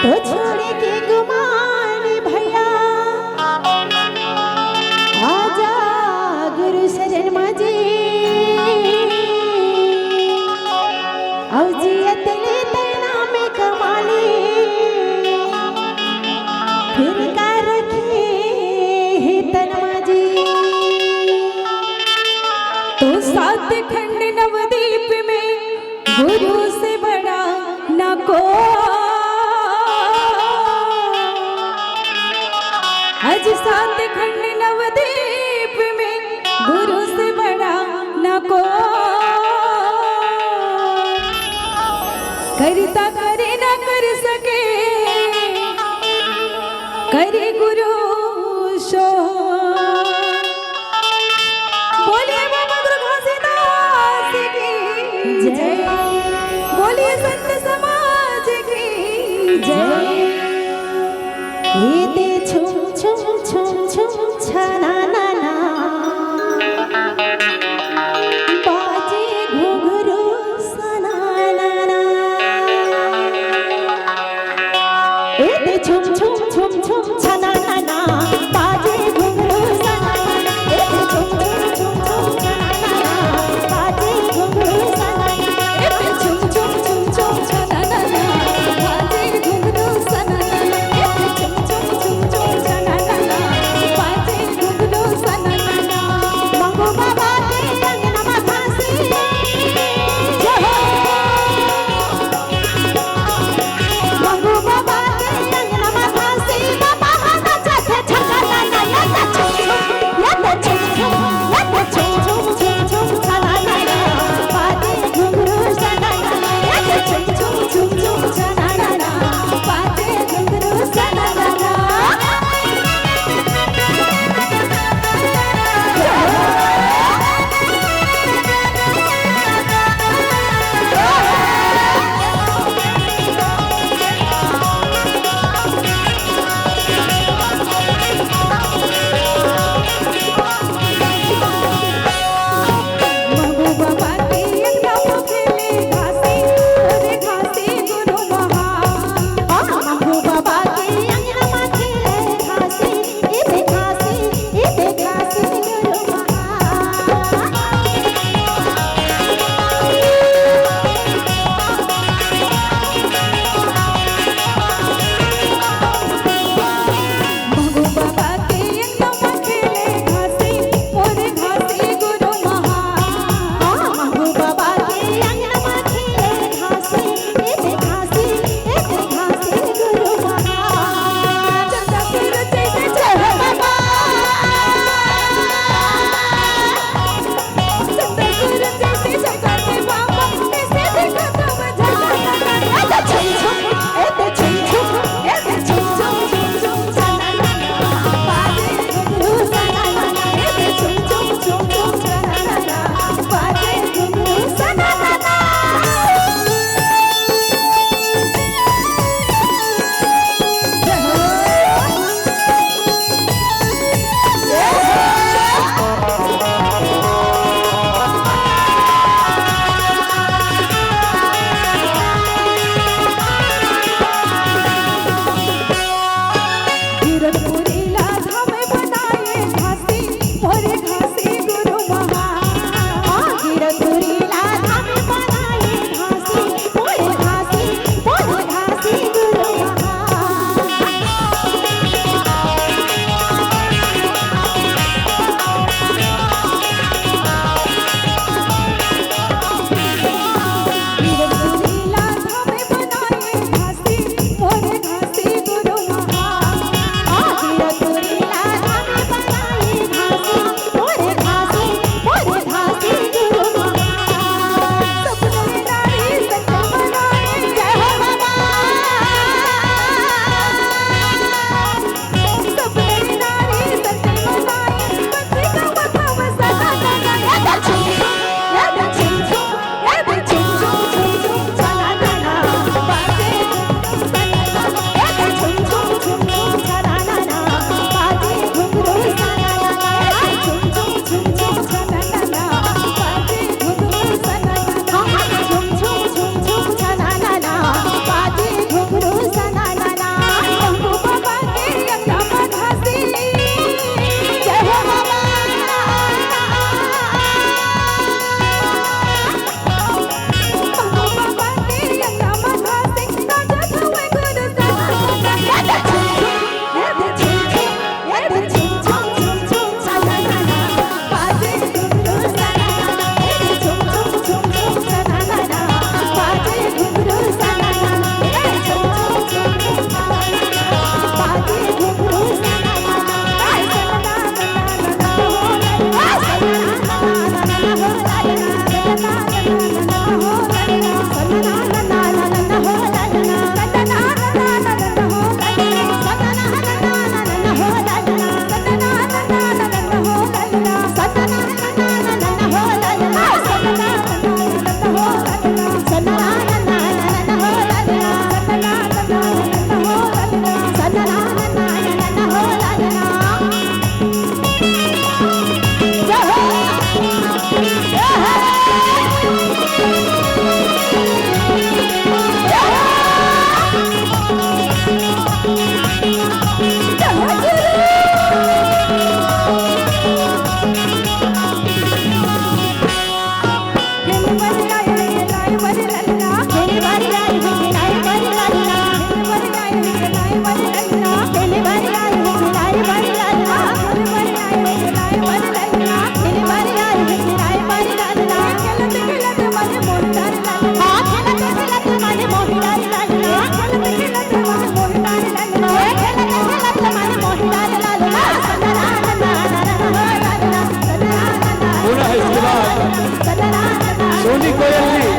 ओ छोड़े के गुमान भैया आजा गुरु शरण मजे औजियत ले तना में कमाली फिर का रखे है तन मजे तो सात खंड नवदीप में गुरु से बड़ा न को आज सात खंड नवदीप में गुरु से बड़ा न को करता करे न कर सके करे गुरु शो बोलिए बाबा दुर्गादास की जय बोलिए संत समाज की जय ये दे छुम छुम छुम छुम छना ना ना बाजे घुघरू सना ना ना ये दे छुम छुम छुम छुम छना ना ना बाजे घुघरू सना ना ये दे छुम छुम छुम छुम छना ना ना बाजे घुघरू सना ए पे छुम छुम छुम छुम छना ना ना बाजे घुंघरू सोनी कोयल जी